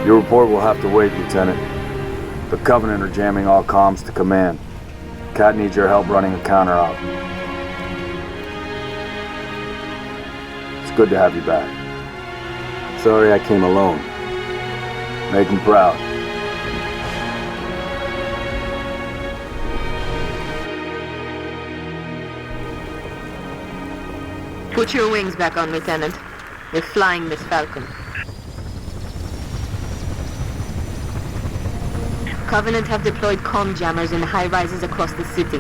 Your report will have to wait, Lieutenant. The Covenant are jamming all comms to command. Cat needs your help running a counter-op. It's good to have you back. Sorry I came alone. Make him proud. Put your wings back on, Lieutenant. We're flying this Falcon. Covenant have deployed comm jammers in high-rises across the city.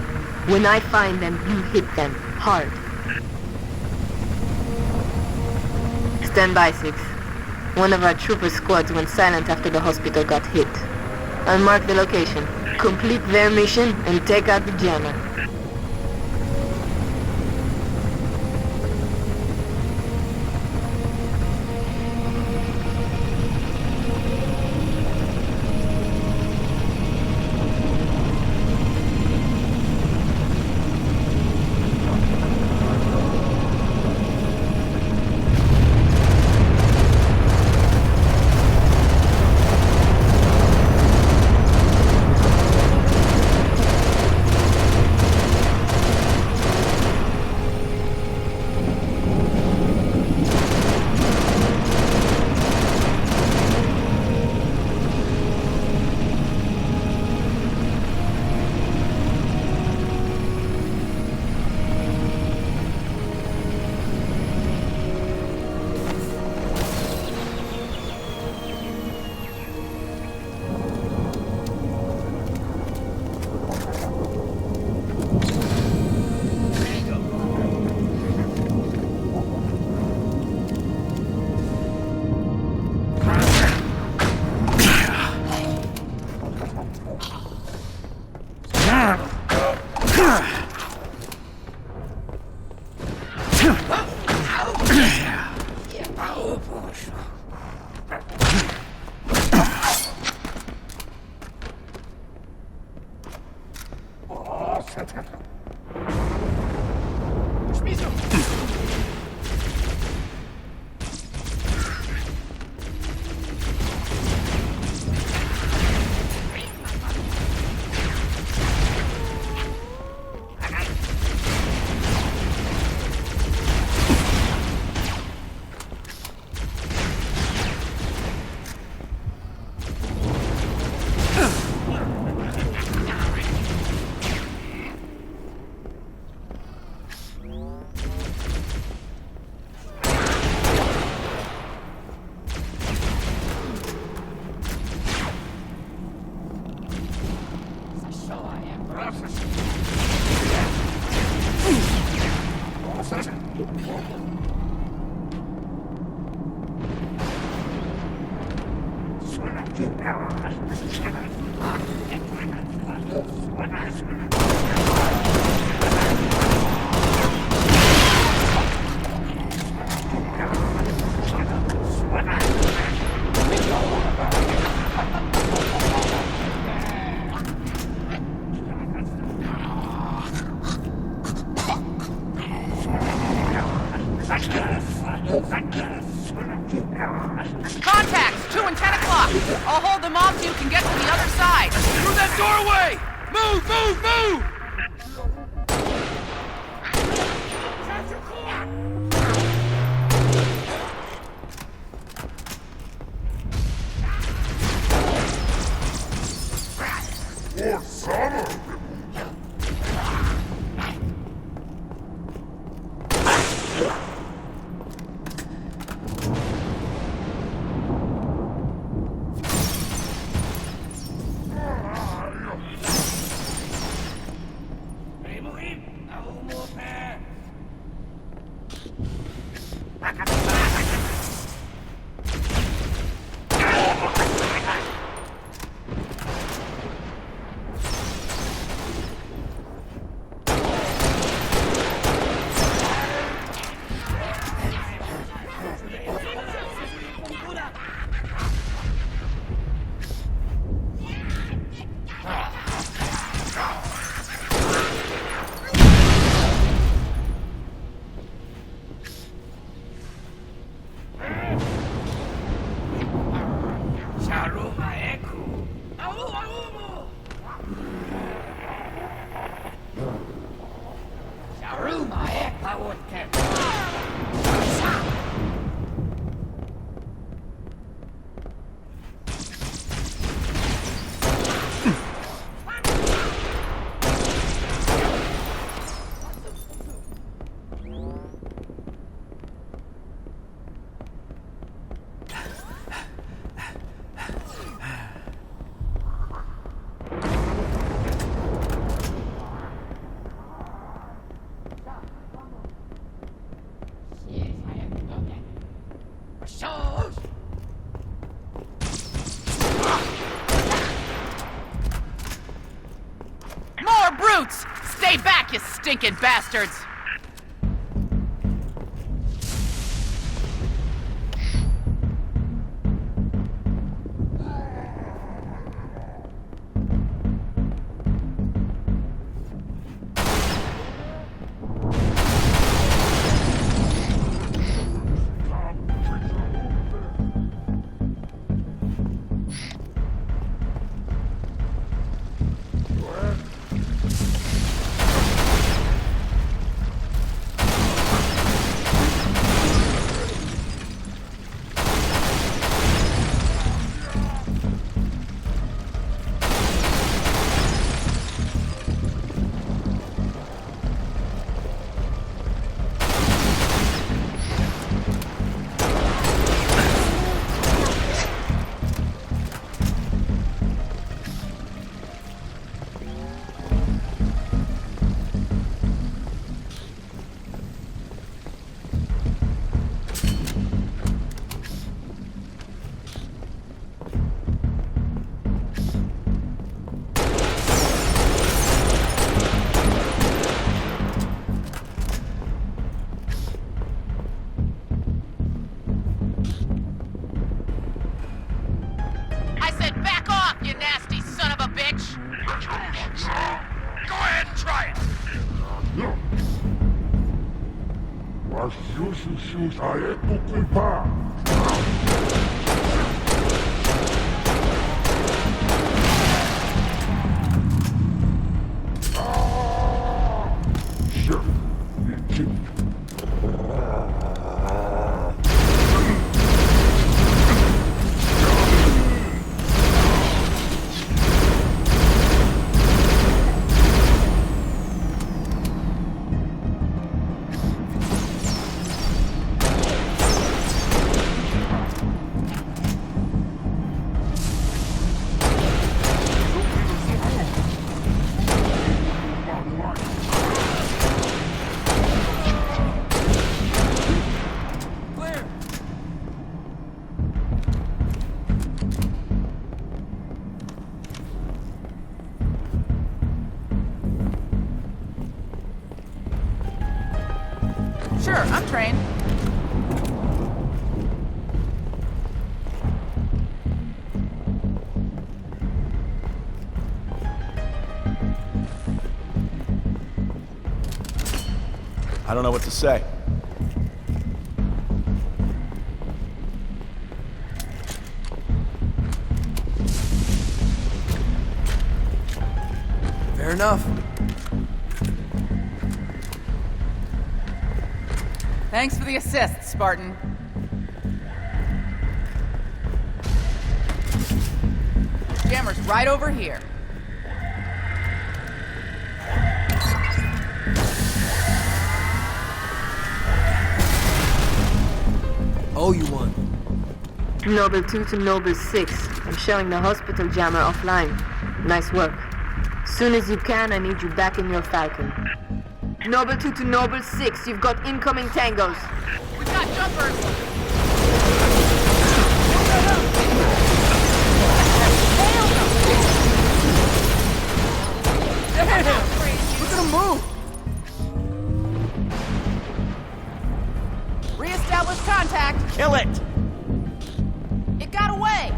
When I find them, you hit them. Hard. Stand by, Six. One of our trooper squads went silent after the hospital got hit. I'll mark the location. Complete their mission and take out the jammer. Contacts, 2 and 10 o'clock. I'll hold them off so you can get to the other side. Through that doorway! Move, move, move! brutes! Stay back, you stinking bastards! Sure, I'm trained. I don't know what to say. Fair enough. Thanks for the assist, Spartan. Jammer's right over here. Oh, you won. Noble 2 to Noble 6. I'm showing the hospital jammer offline. Nice work. Soon as you can, I need you back in your Falcon. Noble 2 to Noble 6, you've got incoming tangos. We've got jumpers! Look at him move! Re-establish contact! Kill it! It got away!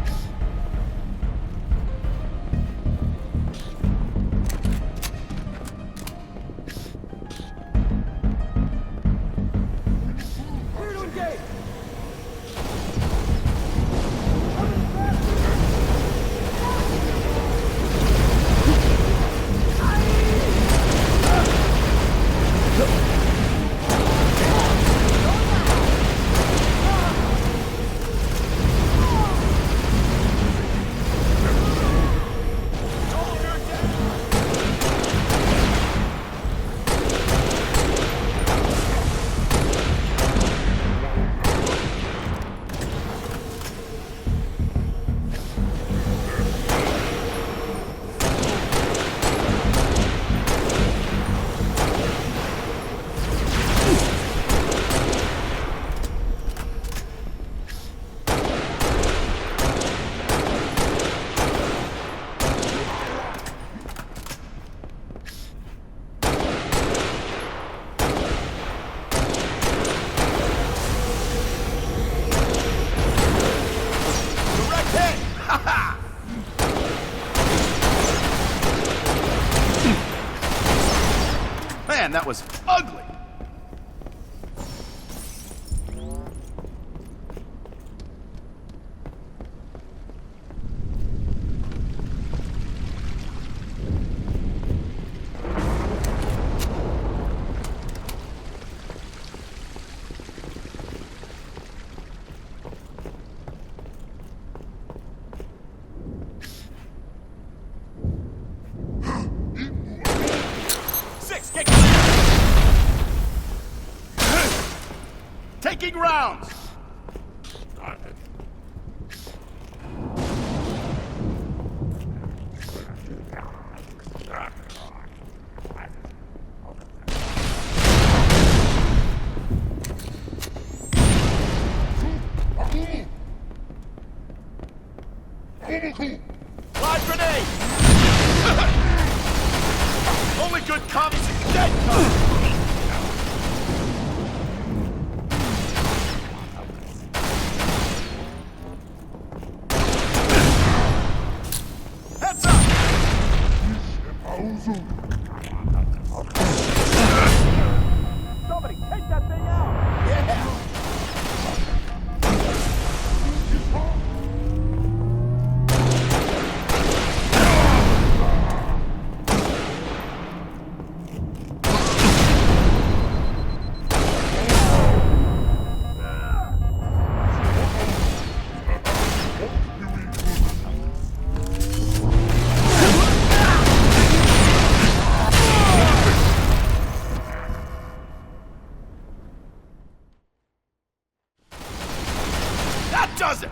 Man, that was ugly! Taking rounds! Live grenade! Only good cops and dead cops! Somebody take that thing out! Yeah! That does it!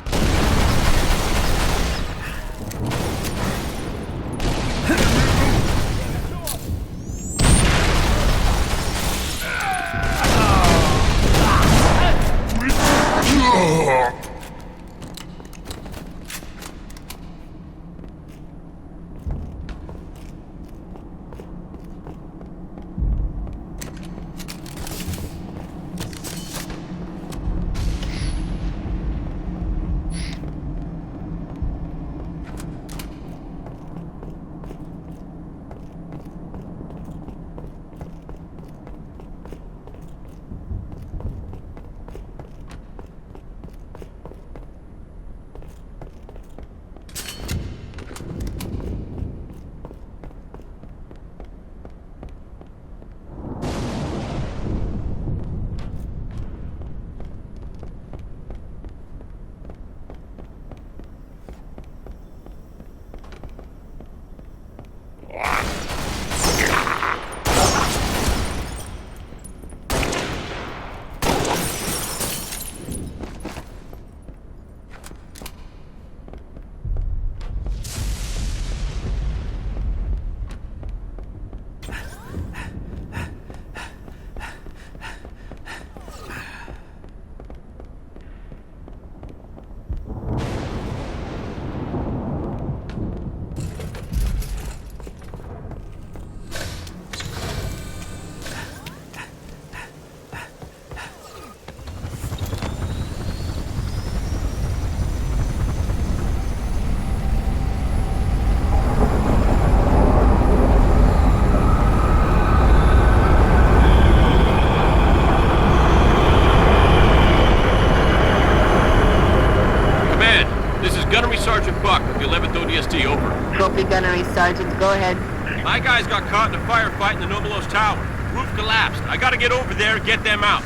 ODST, over. Copy, Gunnery Sergeant. Go ahead. My guys got caught in a firefight in the Nobilos Tower. Roof collapsed. I gotta get over there and get them out.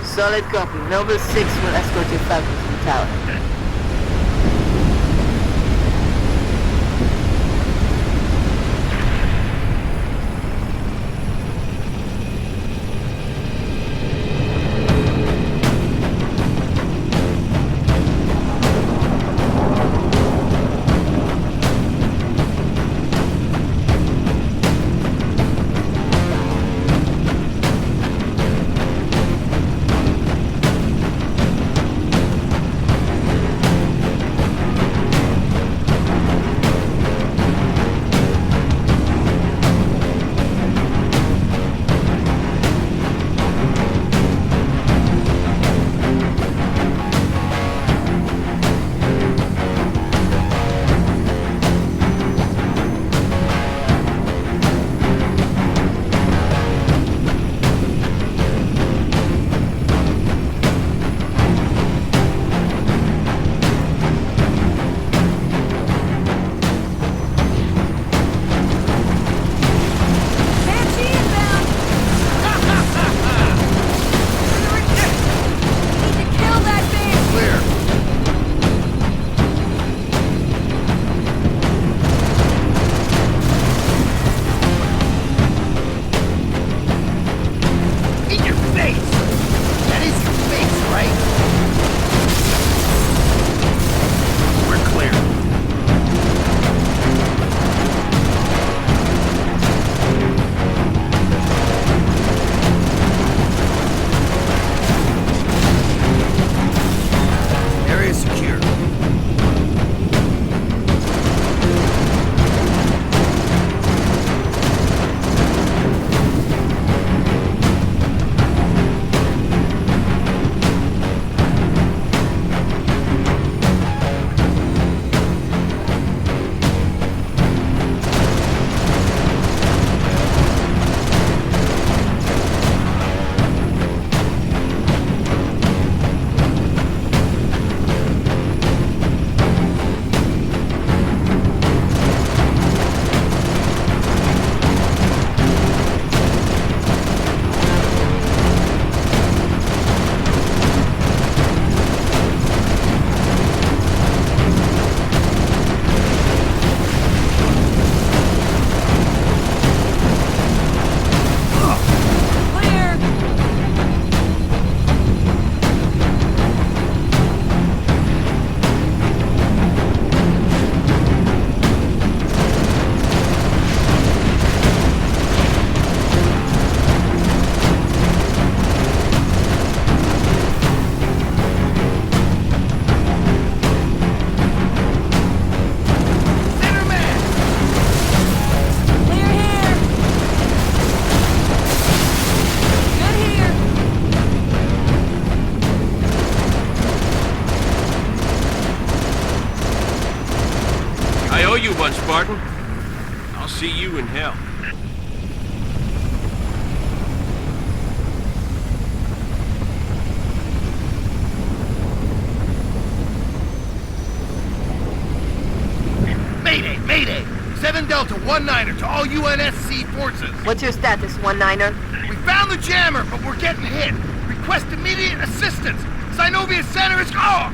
Solid copy. Noble 6 will escort your Falcon to the tower. Martin. I'll see you in hell. Mayday! Mayday! 7 Delta 1-9er to all UNSC forces. What's your status, 1-9er? We found the jammer, but we're getting hit. Request immediate assistance. Synovia Center is... Oh!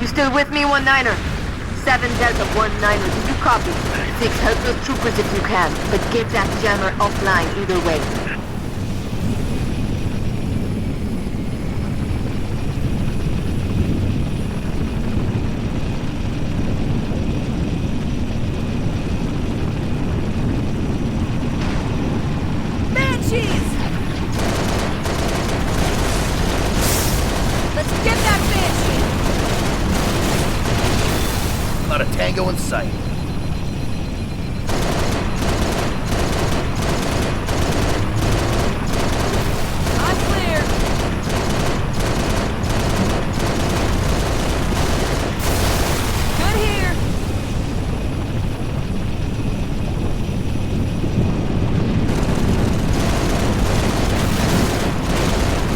You still with me, 1-9er? 7 Delta 1-9er, do you copy? 6, help those troopers if you can, but get that jammer offline either way. Not a tango in sight. I'm clear. Good here.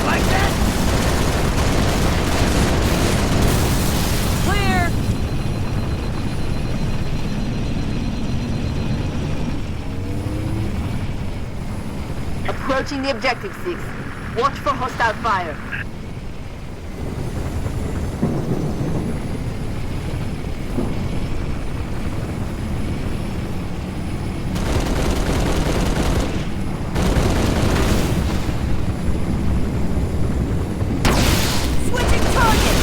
Like that? Clear. Approaching the objective, 6. Watch for hostile fire. Switching target.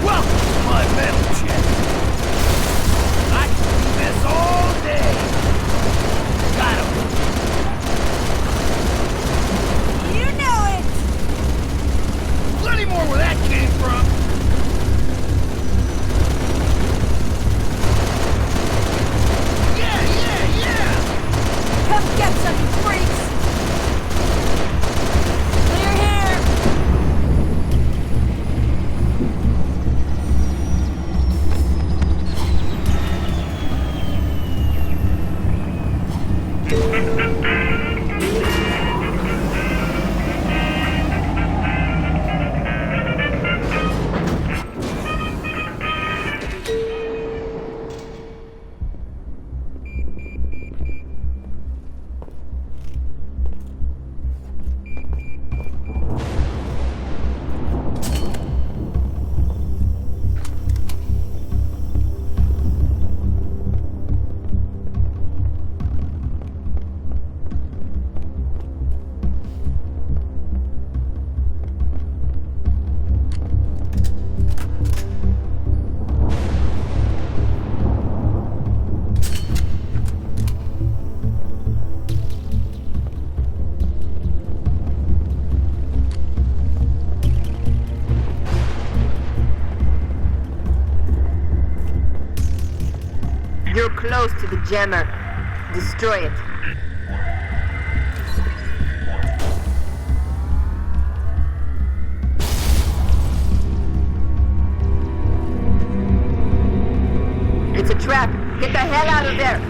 Welcome to my metal jet. I can do this all day. Got him. You know it. Plenty more where that came from. Yeah! Come get some, you freaks. Clear here. You're close to the jammer. Destroy it. It's a trap. Get the hell out of there.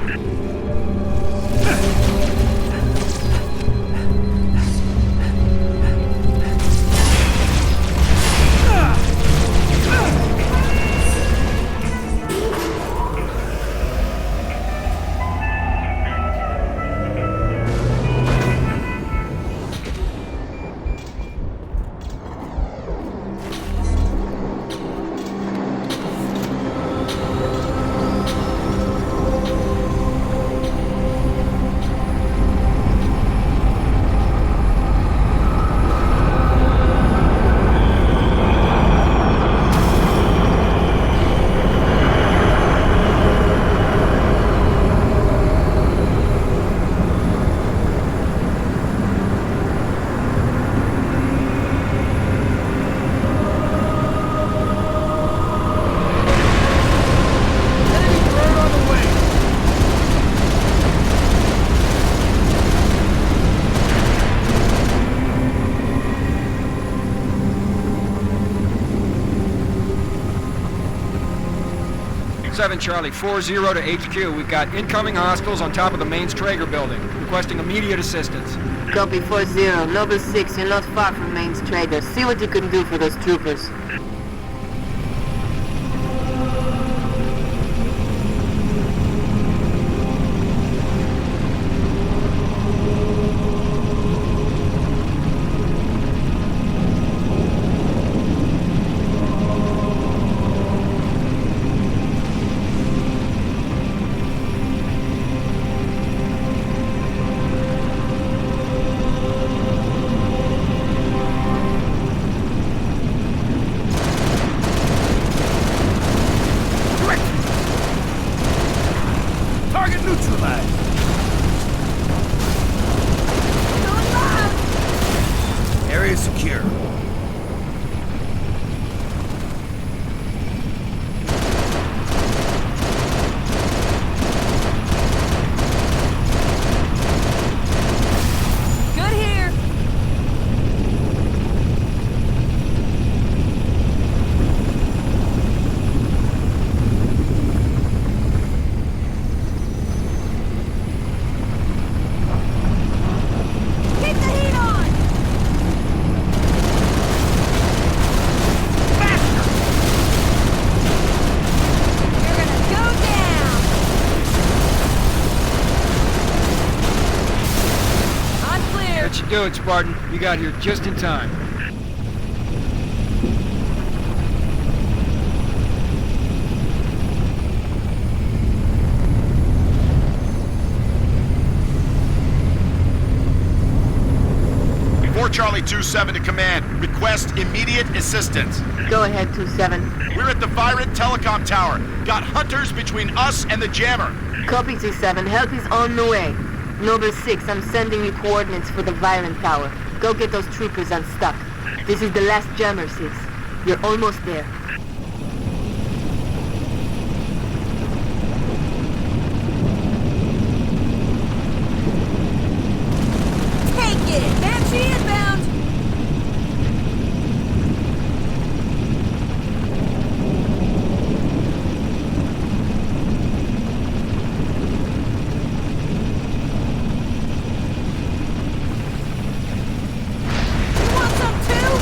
7 Charlie, 4-0 to HQ. We've got incoming hostiles on top of the main Traeger building, requesting immediate assistance. Copy 4-0. Noble 6, you're not far from Maine's Traeger. See what you can do for those troopers. Target neutralized. Area secure. Good here. Keep the heat on. You're gonna go down. I'm clear. That should do it, Spartan. You got here just in time. Four Charlie 2-7 to command. Request immediate assistance. Go ahead, 2-7. We're at the Virant Telecom Tower. Got hunters between us and the jammer. Copy 2-7. Help is on the way. Noble 6, I'm sending you coordinates for the Violent Tower. Go get those troopers unstuck. This is the last jammer, 6. You're almost there. Take it. Banshee inbound. You want some too?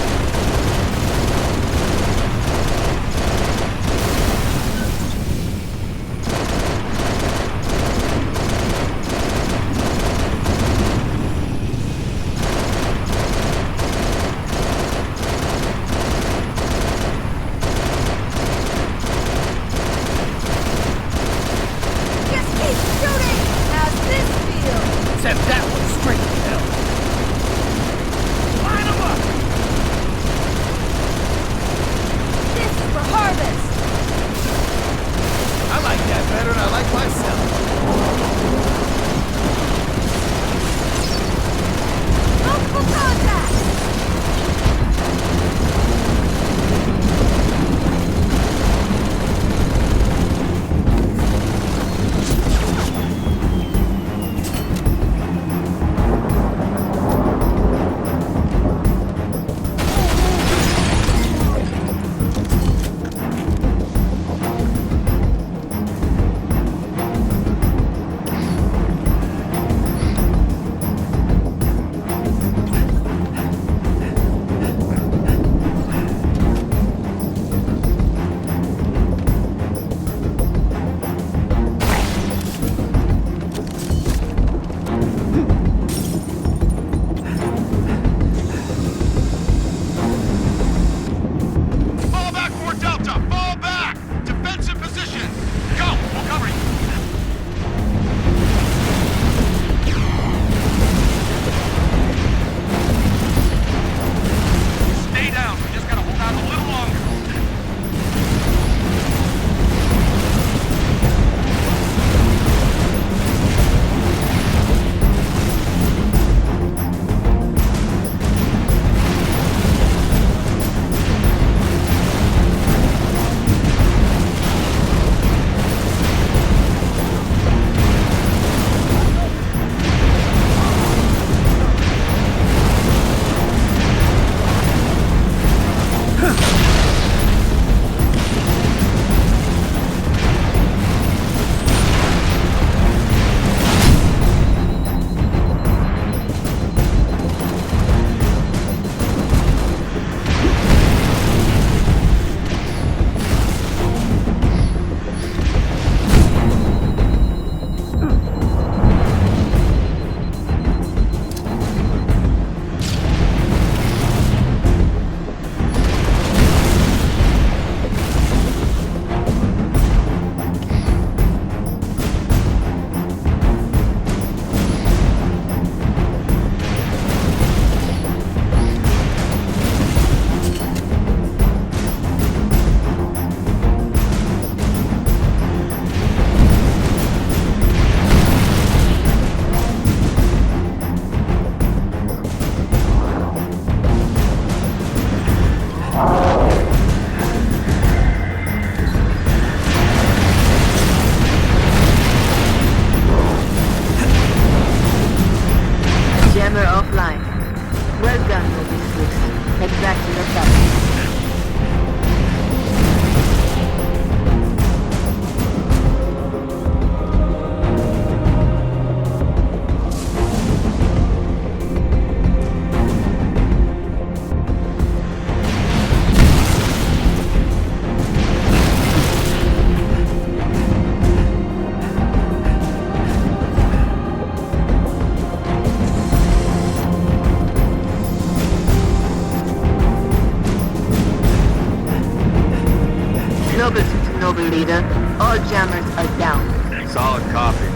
leader. All jammers are down. Solid copy.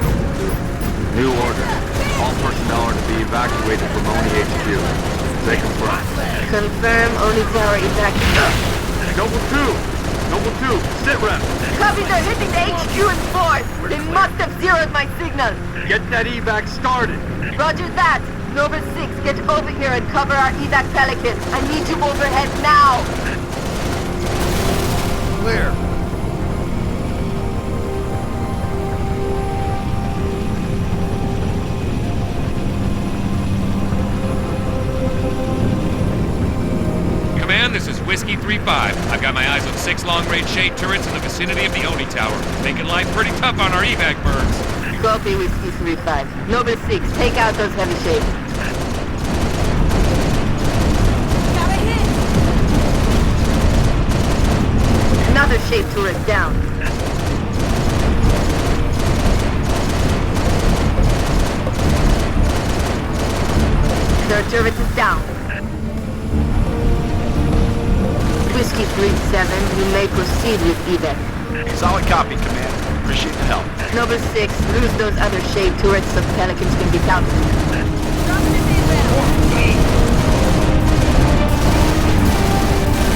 New order. All personnel are to be evacuated from Oni HQ. They confirm. Confirm Oni Tower evacuation. Noble 2, sit rep. Copy, they're hitting the HQ in force. They must have zeroed my signal. Get that evac started. Roger that. Noble 6, get over here and cover our evac Pelicans. I need you overhead now. Clear. Command, this is Whiskey 3-5. I've got my eyes on 6 long-range shade turrets in the vicinity of the Oni Tower. Making life pretty tough on our evac birds. Copy, Whiskey 3-5. Noble 6, take out those heavy shades. Another shade turret down. Third turret is down. Whiskey 3-7, you may proceed with evac. Solid copy, Command. Appreciate the help. Noble 6, lose those other shade turrets so Pelicans can get out.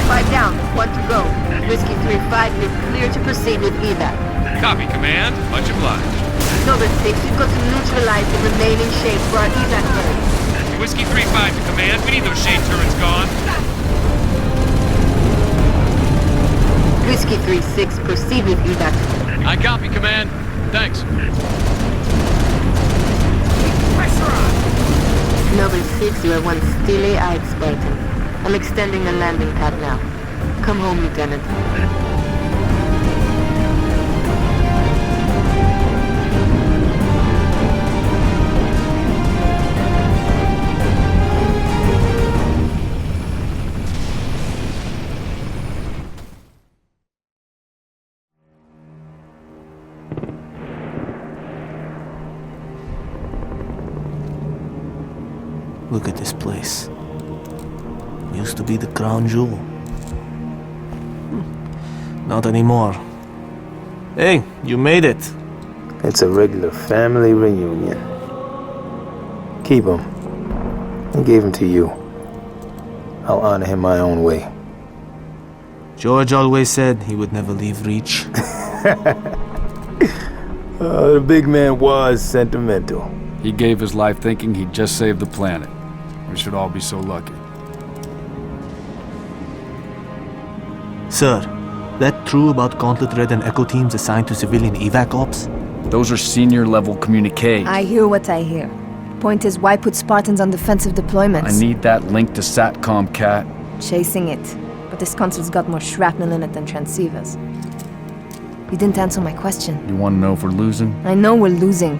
5 down, 1 to go. Whiskey 3-5, you're clear to proceed with evac. Copy, Command. Much obliged. Noble 6, you've got to neutralize the remaining shades for our evac birds. Whiskey 3-5 to Command. We need those shade turrets gone. Whiskey 3-6, proceed with evac. I copy, Command. Thanks. Pressure on! Noble 6, you are one steely-eyed Spartan. I'm extending the landing pad now. Come home, Lieutenant. Look at this place. Used to be the crown jewel. Not anymore. Hey, you made it. It's a regular family reunion. Keep him. I gave him to you. I'll honor him my own way. George always said he would never leave Reach. The big man was sentimental. He gave his life thinking he'd just save the planet. We should all be so lucky. Sir, that true about Gauntlet Red and Echo teams assigned to civilian evac ops? Those are senior-level communiques. I hear what I hear. Point is, why put Spartans on defensive deployments? I need that link to SATCOM, Cat. Chasing it. But this console's got more shrapnel in it than transceivers. You didn't answer my question. You want to know if we're losing? I know we're losing.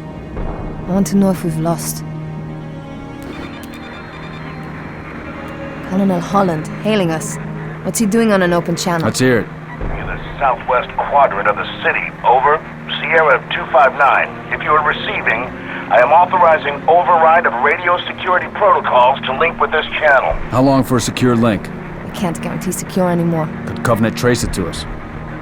I want to know if we've lost. Colonel Holland, hailing us. What's he doing on an open channel? Let's hear it. In the southwest quadrant of the city. Over. Sierra 259. If you are receiving, I am authorizing override of radio security protocols to link with this channel. How long for a secure link? I can't guarantee secure anymore. Could Covenant trace it to us?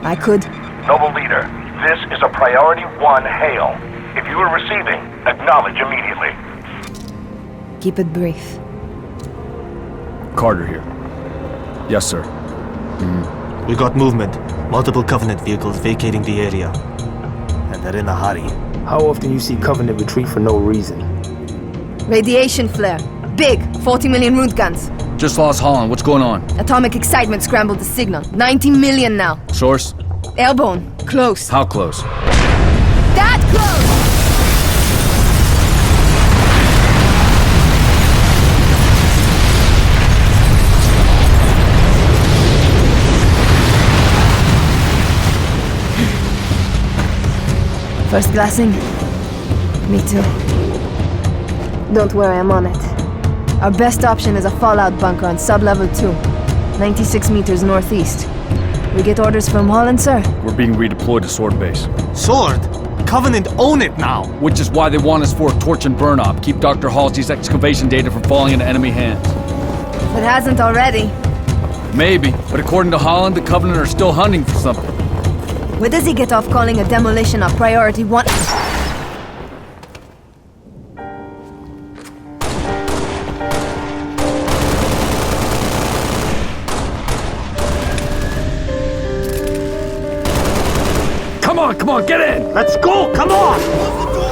I could. Noble Leader, this is a priority 1 hail. If you are receiving, acknowledge immediately. Keep it brief. Carter here. Yes, sir. We got movement. Multiple Covenant vehicles vacating the area. And they're in a hurry. How often you see Covenant retreat for no reason? Radiation flare. Big. 40 million root guns. Just lost Holland. What's going on? Atomic excitement scrambled the signal. 90 million now. Source? Airborne. Close. How close? That close! First glassing? Me too. Don't worry, I'm on it. Our best option is a fallout bunker on sub-level 2. 96 meters northeast. We get orders from Holland, sir? We're being redeployed to Sword Base. Sword? Covenant own it now! Which is why they want us for a torch and burn op. Keep Dr. Halsey's excavation data from falling into enemy hands. It hasn't already. Maybe, but according to Holland, the Covenant are still hunting for something. Where does he get off calling a demolition a priority one? Come on, get in! Let's go! Come on!